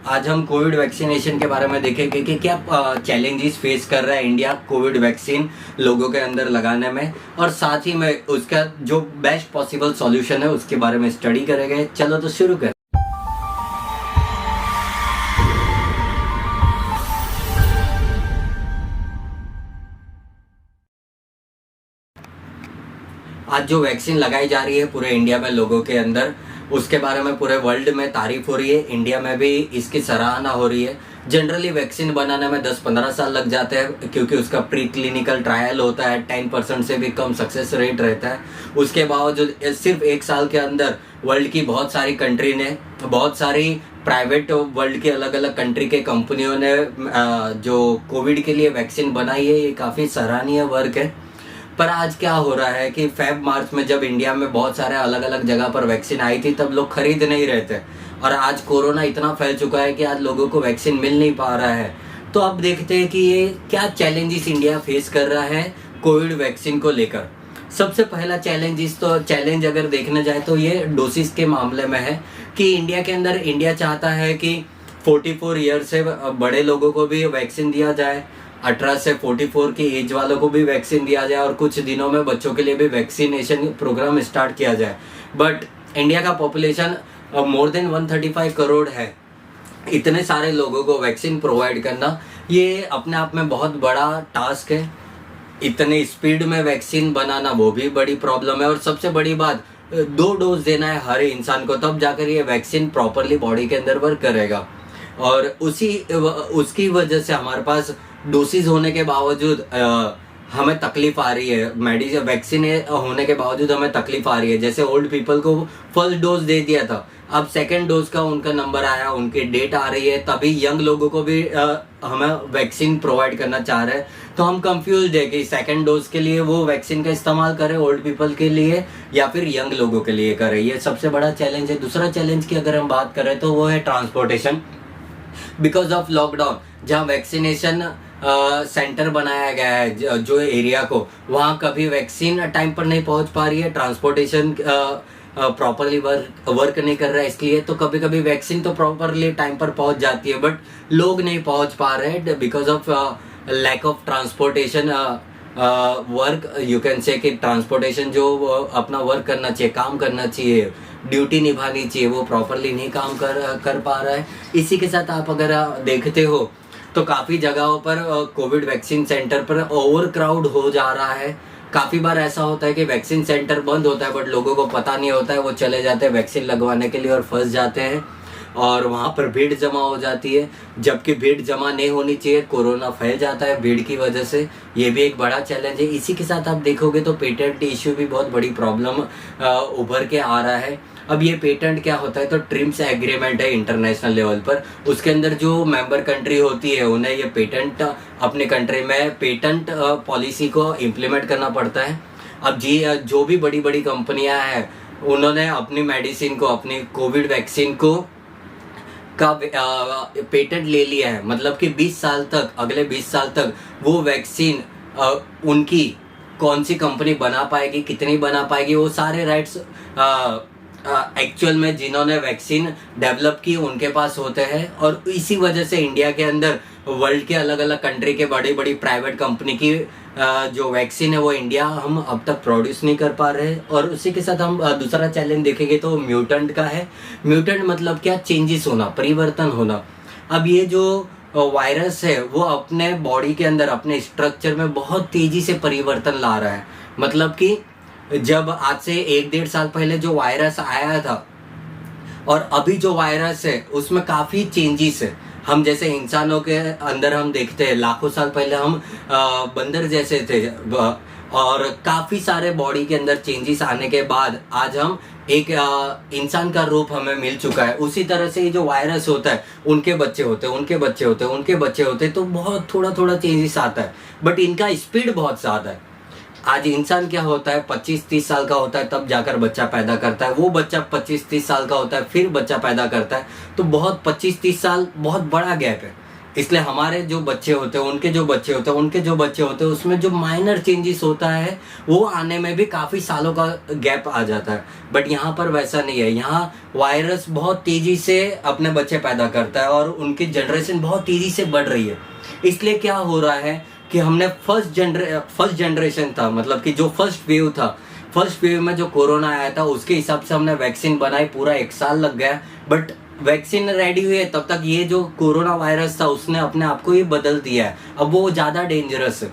आज हम Covid vaccination के बारे में देखेंगे कि क्या चैलेंजेस फेस कर रहा है इंडिया कोविड वैक्सीन लोगों के अंदर लगाने में, और साथ ही में उसका जो बेस्ट पॉसिबल सॉल्यूशन है उसके बारे में स्टडी करेंगे। चलो तो शुरू करें। आज जो वैक्सीन लगाई जा रही है पूरे इंडिया में लोगों के अंदर, उसके बारे में पूरे वर्ल्ड में तारीफ हो रही है, इंडिया में भी इसकी सराहना हो रही है। जनरली वैक्सीन बनाने में 10-15 साल लग जाते हैं क्योंकि उसका प्री क्लिनिकल ट्रायल होता है, 10% से भी कम सक्सेस रेट रहता है। उसके बावजूद सिर्फ 1 साल के अंदर वर्ल्ड की बहुत सारी कंट्री ने, बहुत सारी प्राइवेट वर्ल्ड के अलग अलग कंट्री के कंपनियों ने जो कोविड के लिए वैक्सीन बनाई है, ये काफ़ी सराहनीय वर्क है। पर आज क्या हो रहा है कि मार्च में जब इंडिया में बहुत सारे अलग अलग जगह पर वैक्सीन आई थी तब लोग खरीद नहीं रहे थे, और आज कोरोना इतना फैल चुका है कि आज लोगों को वैक्सीन मिल नहीं पा रहा है। तो अब देखते हैं कि ये क्या चैलेंजेस इंडिया फेस कर रहा है कोविड वैक्सीन को लेकर। सबसे पहला चैलेंज अगर देखने जाए तो ये डोसेस के मामले में है कि इंडिया के अंदर इंडिया चाहता है कि 44 ईयर से बड़े लोगों को भी वैक्सीन दिया जाए, 18 से 44 की एज वालों को भी वैक्सीन दिया जाए, और कुछ दिनों में बच्चों के लिए भी वैक्सीनेशन प्रोग्राम स्टार्ट किया जाए। बट इंडिया का पॉपुलेशन मोर देन 135 करोड़ है। इतने सारे लोगों को वैक्सीन प्रोवाइड करना ये अपने आप में बहुत बड़ा टास्क है। इतने स्पीड में वैक्सीन बनाना वो भी बड़ी प्रॉब्लम है, और सबसे बड़ी बात 2 डोज देना है हर इंसान को, तब जाकर ये वैक्सीन प्रॉपरली बॉडी के अंदर वर्क करेगा। और उसकी वजह से हमारे पास डोसेज होने के बावजूद हमें तकलीफ आ रही है। वैक्सीन होने के बावजूद हमें तकलीफ आ रही है। जैसे ओल्ड पीपल को फर्स्ट डोज दे दिया था, अब सेकंड डोज का उनका नंबर आया, उनकी डेट आ रही है, तभी यंग लोगों को भी हमें वैक्सीन प्रोवाइड करना चाह रहे हैं। तो हम कंफ्यूज है कि सेकंड डोज के लिए वो वैक्सीन का इस्तेमाल करें ओल्ड पीपल के लिए या फिर यंग लोगों के लिए करें। ये सबसे बड़ा चैलेंज है। दूसरा चैलेंज की अगर हम बात करें तो वो है ट्रांसपोर्टेशन। बिकॉज ऑफ लॉकडाउन, जहाँ वैक्सीनेशन सेंटर बनाया गया है जो एरिया को, वहाँ कभी वैक्सीन टाइम पर नहीं पहुँच पा रही है, ट्रांसपोर्टेशन प्रॉपरली वर्क नहीं कर रहा है, इसलिए तो कभी कभी वैक्सीन तो प्रॉपरली टाइम पर पहुँच जाती है बट लोग नहीं पहुँच पा रहे हैं because of lack of transportation work. You can say कि ट्रांसपोर्टेशन जो अपना वर्क करना चाहिए, काम करना चाहिए, ड्यूटी निभानी चाहिए, वो प्रॉपरली नहीं काम कर पा रहा है। इसी के साथ आप अगर देखते हो तो काफ़ी जगहों पर कोविड वैक्सीन सेंटर पर ओवर क्राउड हो जा रहा है। काफ़ी बार ऐसा होता है कि वैक्सीन सेंटर बंद होता है बट लोगों को पता नहीं होता है, वो चले जाते हैं वैक्सीन लगवाने के लिए और फंस जाते हैं, और वहाँ पर भीड़ जमा हो जाती है। जबकि भीड़ जमा नहीं होनी चाहिए, कोरोना फैल जाता है भीड़ की वजह से। ये भी एक बड़ा चैलेंज है। इसी के साथ आप देखोगे तो पेटेंट इश्यू भी बहुत बड़ी प्रॉब्लम उभर के आ रहा है। अब ये पेटेंट क्या होता है, तो ट्रिम्स एग्रीमेंट है इंटरनेशनल लेवल पर, उसके अंदर जो मेंबर कंट्री होती है उन्हें ये पेटेंट अपने कंट्री में पेटेंट पॉलिसी को इम्प्लीमेंट करना पड़ता है। अब जो भी बड़ी बड़ी कंपनियां हैं उन्होंने अपनी मेडिसिन को, अपनी कोविड वैक्सीन को का पेटेंट ले लिया है। मतलब कि 20 साल तक, अगले 20 साल तक वो वैक्सीन उनकी कौन सी कंपनी बना पाएगी, कितनी बना पाएगी, वो सारे राइट्स एक्चुअल में जिन्होंने वैक्सीन डेवलप की उनके पास होते हैं। और इसी वजह से इंडिया के अंदर वर्ल्ड के अलग अलग कंट्री के बड़ी बड़ी प्राइवेट कंपनी की जो वैक्सीन है वो इंडिया हम अब तक प्रोड्यूस नहीं कर पा रहे हैं। और उसी के साथ हम दूसरा चैलेंज देखेंगे तो म्यूटेंट का है। म्यूटेंट मतलब क्या, चेंजेस होना, परिवर्तन होना। अब ये जो वायरस है वो अपने बॉडी के अंदर, अपने स्ट्रक्चर में बहुत तेजी से परिवर्तन ला रहा है। मतलब कि जब आज से 1-1.5 साल पहले जो वायरस आया था और अभी जो वायरस है उसमें काफ़ी चेंजेस है। हम जैसे इंसानों के अंदर हम देखते हैं, लाखों साल पहले हम बंदर जैसे थे, और काफ़ी सारे बॉडी के अंदर चेंजेस आने के बाद आज हम एक इंसान का रूप हमें मिल चुका है। उसी तरह से ये जो वायरस होता है, उनके बच्चे होते हैं, उनके बच्चे होते हैं, उनके बच्चे होते हैं, तो बहुत थोड़ा थोड़ा चेंजेस आता है बट इनका स्पीड बहुत ज़्यादा है। आज इंसान क्या होता है, 25-30 साल का होता है तब जाकर बच्चा पैदा करता है, वो बच्चा 25-30 साल का होता है फिर बच्चा पैदा करता है। तो बहुत 25-30 साल बहुत बड़ा गैप है। इसलिए हमारे जो बच्चे होते हैं, उनके जो बच्चे होते हैं, उनके जो बच्चे होते हैं, उसमें जो माइनर चेंजेस होता है वो आने में भी काफ़ी सालों का गैप आ जाता है। बट यहाँ पर वैसा नहीं है। यहाँ वायरस बहुत तेज़ी से अपने बच्चे पैदा करता है और उनकी जनरेशन बहुत तेज़ी से बढ़ रही है। इसलिए क्या हो रहा है कि हमने फर्स्ट जनरेशन था, मतलब कि जो फर्स्ट वेव था, फर्स्ट वेव में जो कोरोना आया था उसके हिसाब से हमने वैक्सीन बनाई, पूरा 1 साल लग गया। बट वैक्सीन रेडी हुई है तब तक ये जो कोरोना वायरस था उसने अपने आप को ही बदल दिया है। अब वो ज़्यादा डेंजरस है।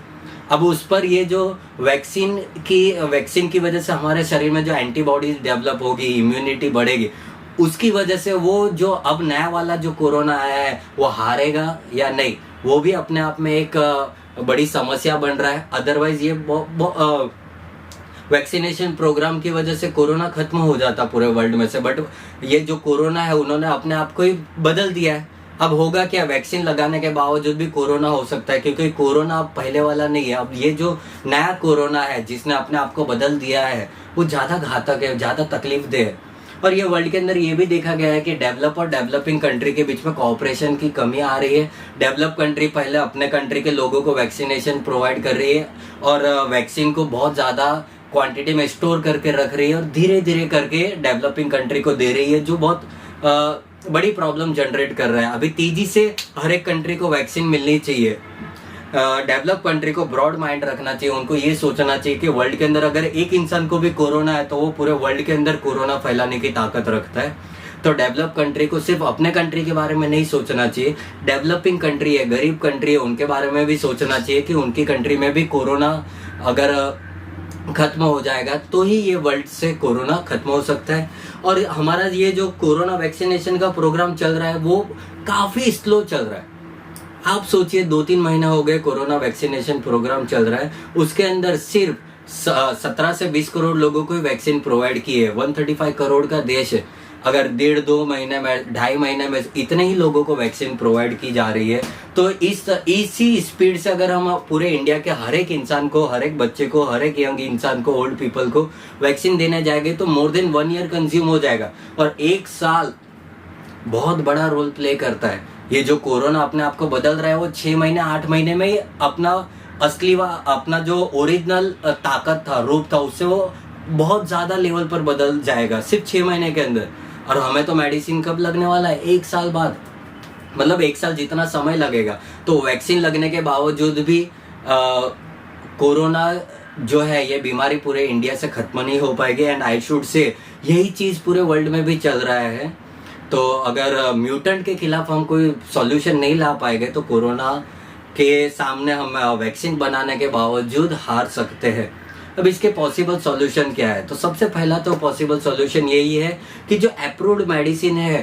अब उस पर ये जो वैक्सीन की वजह से हमारे शरीर में जो एंटीबॉडीज डेवलप होगी, इम्यूनिटी बढ़ेगी, उसकी वजह से वो जो अब नया वाला जो कोरोना आया है वो हारेगा या नहीं, वो भी अपने आप में एक बड़ी समस्या बन रहा है। अदरवाइज ये वैक्सीनेशन प्रोग्राम की वजह से कोरोना खत्म हो जाता पूरे वर्ल्ड में से। बट ये जो कोरोना है उन्होंने अपने आप को ही बदल दिया है। अब होगा क्या, वैक्सीन लगाने के बावजूद भी कोरोना हो सकता है, क्योंकि कोरोना अब पहले वाला नहीं है। अब ये जो नया कोरोना है जिसने अपने आप को बदल दिया है वो ज़्यादा घातक है, ज़्यादा तकलीफ दे है। और ये वर्ल्ड के अंदर ये भी देखा गया है कि डेवलप और डेवलपिंग कंट्री के बीच में कोऑपरेशन की कमी आ रही है। डेवलप कंट्री पहले अपने कंट्री के लोगों को वैक्सीनेशन प्रोवाइड कर रही है और वैक्सीन को बहुत ज़्यादा क्वांटिटी में स्टोर करके रख रही है और धीरे धीरे करके डेवलपिंग कंट्री को दे रही है, जो बहुत बड़ी प्रॉब्लम जनरेट कर रहा है। अभी तेजी से हर एक कंट्री को वैक्सीन मिलनी चाहिए। डेवलप कंट्री को ब्रॉड माइंड रखना चाहिए, उनको ये सोचना चाहिए कि वर्ल्ड के अंदर अगर एक इंसान को भी कोरोना है तो वो पूरे वर्ल्ड के अंदर कोरोना फैलाने की ताकत रखता है। तो डेवलप कंट्री को सिर्फ अपने कंट्री के बारे में नहीं सोचना चाहिए, डेवलपिंग कंट्री है, गरीब कंट्री है, उनके बारे में भी सोचना चाहिए कि उनकी कंट्री में भी कोरोना अगर खत्म हो जाएगा तो ही ये वर्ल्ड से कोरोना खत्म हो सकता है। और हमारा ये जो कोरोना वैक्सीनेशन का प्रोग्राम चल रहा है वो काफ़ी स्लो चल रहा है। आप सोचिए 2-3 महीने हो गए कोरोना वैक्सीनेशन प्रोग्राम चल रहा है, उसके अंदर सिर्फ 17 से 20 करोड़ लोगों को वैक्सीन प्रोवाइड की है। 135 करोड़ का देश है, अगर 1.5-2 महीने में, 2.5 महीने में इतने ही लोगों को वैक्सीन प्रोवाइड की जा रही है, तो इसी स्पीड से अगर हम पूरे इंडिया के हर एक इंसान को, हर एक बच्चे को, हर एक यंग इंसान को, ओल्ड पीपल को वैक्सीन देने जाएंगे तो मोर देन 1 ईयर कंज्यूम हो जाएगा। और 1 साल बहुत बड़ा रोल प्ले करता है। ये जो कोरोना अपने आप को बदल रहा है वो 6 महीने 8 महीने में ही अपना असली अपना जो ओरिजिनल ताकत था, रूप था, उससे वो बहुत ज़्यादा लेवल पर बदल जाएगा सिर्फ 6 महीने के अंदर। और हमें तो मेडिसिन कब लगने वाला है? 1 साल बाद, मतलब 1 साल जितना समय लगेगा। तो वैक्सीन लगने के बावजूद भी कोरोना जो है ये बीमारी पूरे इंडिया से खत्म नहीं हो पाएगी। एंड आई शुड से यही चीज़ पूरे वर्ल्ड में भी चल रहा है। तो अगर म्यूटेंट के खिलाफ हम कोई सॉल्यूशन नहीं ला पाएंगे तो कोरोना के सामने हम वैक्सीन बनाने के बावजूद हार सकते हैं। अब इसके पॉसिबल सॉल्यूशन क्या है? तो सबसे पहला तो पॉसिबल सॉल्यूशन यही है कि जो अप्रूव्ड मेडिसिन है,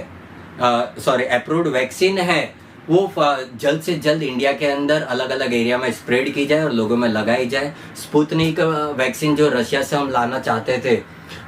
अप्रूव्ड वैक्सीन है, वो जल्द से जल्द इंडिया के अंदर अलग अलग एरिया में स्प्रेड की जाए और लोगों में लगाई जाए। स्पुतनिक वैक्सीन जो रशिया से हम लाना चाहते थे,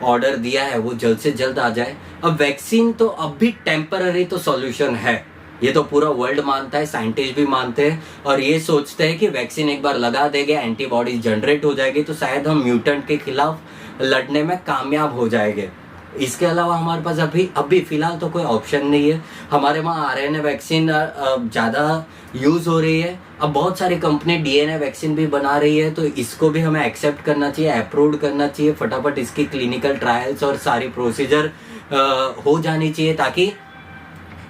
ऑर्डर दिया है, वो जल्द से जल्द आ जाए। अब वैक्सीन तो अब भी टेम्पररी तो सॉल्यूशन है, ये तो पूरा वर्ल्ड मानता है, साइंटिस्ट भी मानते हैं और ये सोचते हैं कि वैक्सीन एक बार लगा देंगे, एंटीबॉडीज जनरेट हो जाएगी तो शायद हम म्यूटेंट के खिलाफ लड़ने में कामयाब हो जाएंगे। इसके अलावा हमारे पास अभी फिलहाल तो कोई ऑप्शन नहीं है। हमारे वहाँ आरएनए वैक्सीन ज़्यादा यूज़ हो रही है। अब बहुत सारी कंपनी डीएनए वैक्सीन भी बना रही है, तो इसको भी हमें एक्सेप्ट करना चाहिए, अप्रूव करना चाहिए। फटाफट इसकी क्लिनिकल ट्रायल्स और सारी प्रोसीजर हो जानी चाहिए ताकि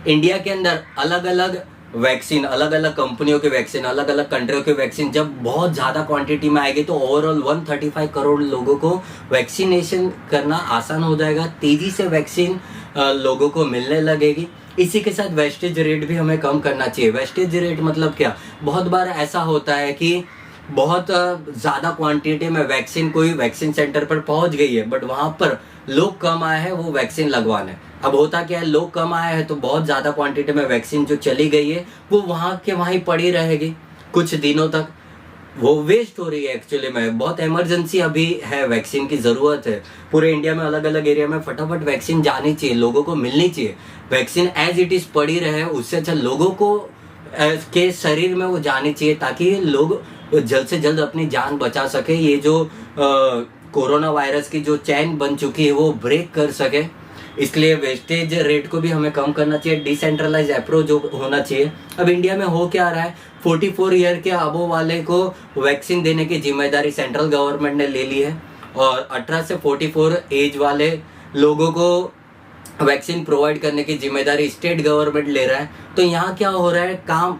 इंडिया के अंदर अलग अलग वैक्सीन, अलग अलग कंपनियों के वैक्सीन, अलग अलग कंट्रियों के वैक्सीन जब बहुत ज़्यादा क्वांटिटी में आएगी तो ओवरऑल 135 करोड़ लोगों को वैक्सीनेशन करना आसान हो जाएगा। तेज़ी से वैक्सीन लोगों को मिलने लगेगी। इसी के साथ वेस्टेज रेट भी हमें कम करना चाहिए। वेस्टेज रेट मतलब क्या? बहुत बार ऐसा होता है कि बहुत ज़्यादा क्वांटिटी में वैक्सीन कोई वैक्सीन सेंटर पर पहुंच गई है बट वहाँ पर लोग कम आए हैं वो वैक्सीन लगवाने। अब होता क्या है, लोग कम आए हैं तो बहुत ज़्यादा क्वांटिटी में वैक्सीन जो चली गई है वो वहाँ के वहीं पड़ी रहेगी कुछ दिनों तक, वो वेस्ट हो रही है। एक्चुअली में बहुत इमरजेंसी अभी है, वैक्सीन की ज़रूरत है। पूरे इंडिया में अलग अलग एरिया में फटाफट वैक्सीन जानी चाहिए, लोगों को मिलनी चाहिए। वैक्सीन एज इट इज़ पड़ी रहे, उससे अच्छा लोगों को के शरीर में वो जानी चाहिए ताकि लोग जल्द से जल्द अपनी जान बचा सके। ये जो कोरोना वायरस की जो चैन बन चुकी है वो ब्रेक कर सके। इसलिए वेस्टेज रेट को भी हमें कम करना चाहिए, डिसेंट्रलाइज अप्रोच होना चाहिए। अब इंडिया में हो क्या रहा है, 44 ईयर के अबो वाले को वैक्सीन देने की जिम्मेदारी सेंट्रल गवर्नमेंट ने ले ली है और 18 से 44 एज वाले लोगों को वैक्सीन प्रोवाइड करने की जिम्मेदारी स्टेट गवर्नमेंट ले रहा है। तो यहाँ क्या हो रहा है, काम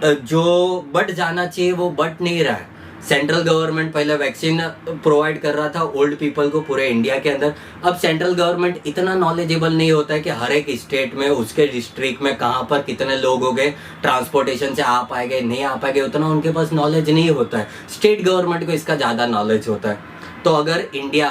जो बढ़ जाना चाहिए वो बढ़ नहीं रहा है। सेंट्रल गवर्नमेंट पहले वैक्सीन प्रोवाइड कर रहा था ओल्ड पीपल को पूरे इंडिया के अंदर। अब सेंट्रल गवर्नमेंट इतना नॉलेजेबल नहीं होता है कि हर एक स्टेट में उसके डिस्ट्रिक्ट में कहाँ पर कितने लोग हो गए, ट्रांसपोर्टेशन से आ पाएंगे नहीं आ पाएंगे, उतना उनके पास नॉलेज नहीं होता है। स्टेट गवर्नमेंट को इसका ज़्यादा नॉलेज होता है। तो अगर इंडिया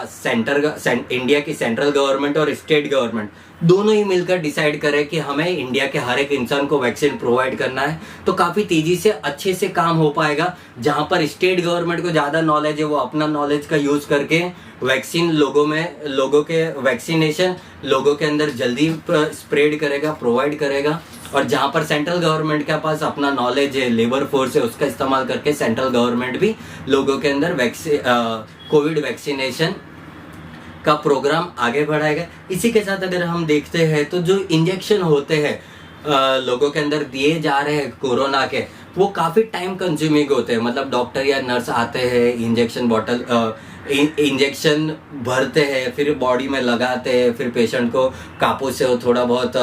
की सेंट्रल गवर्नमेंट और स्टेट गवर्नमेंट दोनों ही मिलकर डिसाइड करें कि हमें इंडिया के हर एक इंसान को वैक्सीन प्रोवाइड करना है, तो काफ़ी तेज़ी से अच्छे से काम हो पाएगा। जहां पर स्टेट गवर्नमेंट को ज़्यादा नॉलेज है वो अपना नॉलेज का यूज़ करके वैक्सीन लोगों के वैक्सीनेशन लोगों के अंदर जल्दी स्प्रेड करेगा, प्रोवाइड करेगा। और जहां पर सेंट्रल गवर्नमेंट के पास अपना नॉलेज है, लेबर फोर्स है, उसका इस्तेमाल करके सेंट्रल गवर्नमेंट भी लोगों के अंदर कोविड वैक्सीनेशन का प्रोग्राम आगे बढ़ाएगा। इसी के साथ अगर हम देखते हैं तो जो इंजेक्शन होते हैं लोगों के अंदर दिए जा रहे हैं कोरोना के, वो काफ़ी टाइम कंज्यूमिंग होते हैं। मतलब डॉक्टर या नर्स आते हैं, इंजेक्शन भरते हैं, फिर बॉडी में लगाते हैं, फिर पेशेंट को काबू से हो, थोड़ा बहुत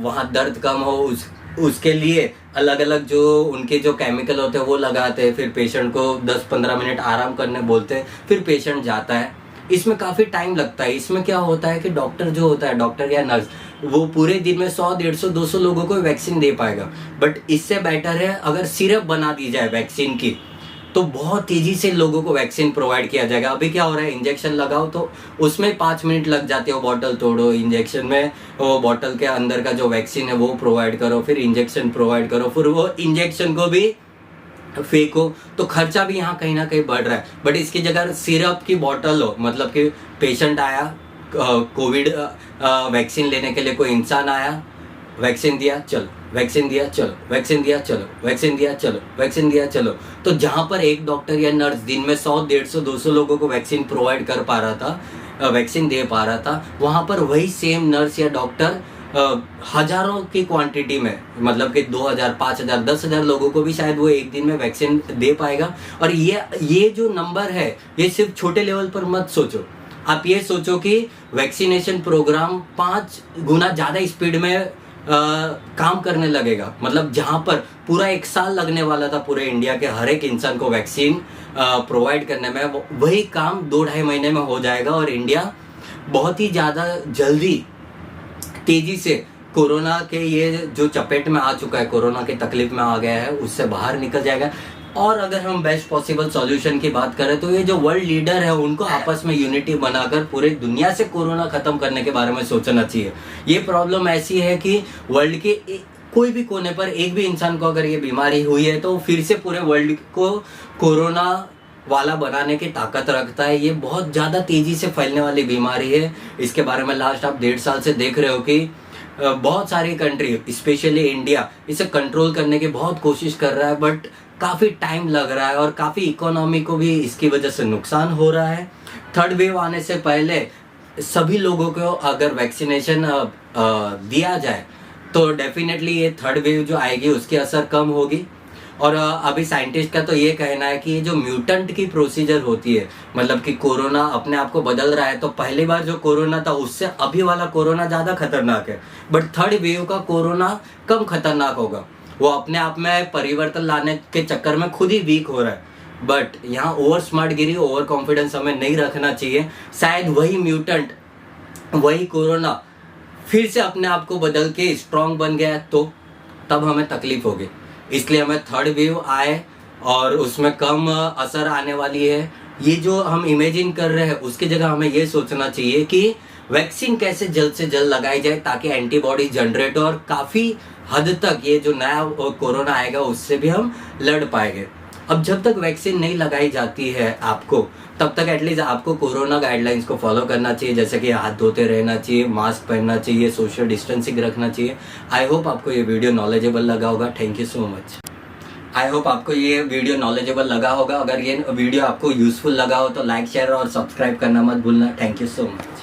वहाँ दर्द कम हो उसके लिए अलग अलग जो उनके जो केमिकल होते हैं वो लगाते हैं, फिर पेशेंट को 10-15 मिनट आराम करने बोलते हैं, फिर पेशेंट जाता है। इसमें काफ़ी टाइम लगता है। इसमें क्या होता है कि डॉक्टर जो होता है, डॉक्टर या नर्स, वो पूरे दिन में 100, 150, 200 लोगों को वैक्सीन दे पाएगा। बट इससे बेटर है अगर सिरप बना दी जाए वैक्सीन की, तो बहुत तेज़ी से लोगों को वैक्सीन प्रोवाइड किया जाएगा। अभी क्या हो रहा है, इंजेक्शन लगाओ तो उसमें 5 मिनट लग जाते हो, बॉटल तोड़ो, इंजेक्शन में वो बॉटल के अंदर का जो वैक्सीन है वो प्रोवाइड करो, फिर इंजेक्शन प्रोवाइड करो, फिर वो इंजेक्शन को भी फेंको, तो खर्चा भी यहाँ कहीं ना कहीं बढ़ रहा है। बट इसकी जगह सिरप की बॉटल हो, मतलब कि पेशेंट आया कोविड वैक्सीन लेने के लिए, कोई इंसान आया, वैक्सीन दिया चलो, वैक्सीन दिया चलो, वैक्सीन दिया चलो, वैक्सीन दिया चलो, वैक्सीन दिया चलो। तो जहाँ पर एक डॉक्टर या नर्स दिन में 100, 150, 200 लोगों को वैक्सीन प्रोवाइड कर पा रहा था, वैक्सीन दे पा रहा था, वहाँ पर वही सेम नर्स या डॉक्टर हजारों की क्वांटिटी में, मतलब कि 2000, 5000, 10,000 लोगों को भी शायद वो एक दिन में वैक्सीन दे पाएगा। और ये जो नंबर है, ये सिर्फ छोटे लेवल पर मत सोचो, आप ये सोचो कि वैक्सीनेशन प्रोग्राम 5 गुना ज़्यादा स्पीड में काम करने लगेगा। मतलब जहाँ पर पूरा 1 साल लगने वाला था पूरे इंडिया के हर एक इंसान को वैक्सीन प्रोवाइड करने में, वही काम 2-2.5 महीने में हो जाएगा और इंडिया बहुत ही ज़्यादा जल्दी तेजी से कोरोना के ये जो चपेट में आ चुका है, कोरोना की तकलीफ में आ गया है, उससे बाहर निकल जाएगा। और अगर हम बेस्ट पॉसिबल सॉल्यूशन की बात करें तो ये जो वर्ल्ड लीडर है उनको आपस में यूनिटी बनाकर पूरे दुनिया से कोरोना खत्म करने के बारे में सोचना चाहिए। ये प्रॉब्लम ऐसी है कि वर्ल्ड के कोई भी कोने पर एक भी इंसान को अगर ये बीमारी हुई है तो फिर से पूरे वर्ल्ड को कोरोना वाला बनाने की ताकत रखता है। ये बहुत ज़्यादा तेज़ी से फैलने वाली बीमारी है। इसके बारे में लास्ट आप 1.5 साल से देख रहे हो कि बहुत सारी कंट्री, स्पेशली इंडिया, इसे कंट्रोल करने की बहुत कोशिश कर रहा है, बट काफ़ी टाइम लग रहा है और काफ़ी इकोनॉमी को भी इसकी वजह से नुकसान हो रहा है। थर्ड वेव आने से पहले सभी लोगों को अगर वैक्सीनेशन दिया जाए तो डेफिनेटली ये थर्ड वेव जो आएगी उसकी असर कम होगी। और अभी साइंटिस्ट का तो ये कहना है कि ये जो म्यूटेंट की प्रोसीजर होती है, मतलब कि कोरोना अपने आप को बदल रहा है, तो पहली बार जो कोरोना था उससे अभी वाला कोरोना ज़्यादा खतरनाक है, बट थर्ड वेव का कोरोना कम खतरनाक होगा। वो अपने आप में परिवर्तन लाने के चक्कर में खुद ही वीक हो रहा है। बट यहाँ ओवर स्मार्टगिरी, ओवर कॉन्फिडेंस हमें नहीं रखना चाहिए। शायद वही म्यूटेंट, वही कोरोना फिर से अपने आप को बदल के स्ट्रॉन्ग बन गया तो तब हमें तकलीफ होगी। इसलिए हमें थर्ड वेव आए और उसमें कम असर आने वाली है, ये जो हम इमेजिन कर रहे हैं उसकी जगह हमें ये सोचना चाहिए कि वैक्सीन कैसे जल्द से जल्द लगाई जाए ताकि एंटीबॉडी जनरेट हो और काफ़ी हद तक ये जो नया कोरोना आएगा उससे भी हम लड़ पाएंगे। अब जब तक वैक्सीन नहीं लगाई जाती है आपको, तब तक एटलीस्ट आपको कोरोना गाइडलाइंस को फॉलो करना चाहिए, जैसे कि हाथ धोते रहना चाहिए, मास्क पहनना चाहिए, सोशल डिस्टेंसिंग रखना चाहिए। आई होप आपको ये वीडियो नॉलेजेबल लगा होगा। Thank you so much. I hope आपको ये वीडियो नॉलेजेबल लगा होगा। अगर ये वीडियो आपको यूजफुल लगा हो तो लाइक, शेयर और सब्सक्राइब करना मत भूलना। Thank you so much.